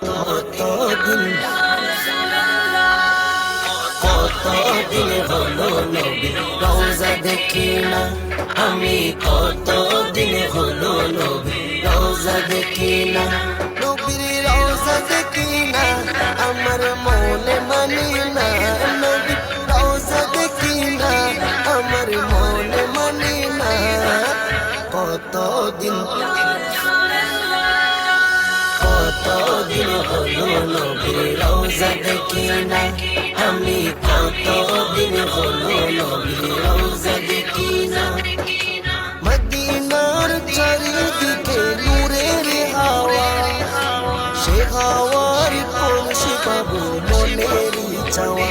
কতদিন কতদিন হলো নবী রওজা দেখি না আমি, কতদিন হলো নবী রওজা দেখি না, নবীর রওজা দেখি না আমার মনে মানি না, নবীর রওজা দেখি না আমার মনে মানি না। কতদিন কতদিন হলো নবীর রওজা দেখি না আমি, কতদিন হলো নবীর রওজা দেখি না। মদিনার চারিদিকে নূরের হাওয়া, সে হাওয়ার পৌঁছে পাবো মনের চাওয়া।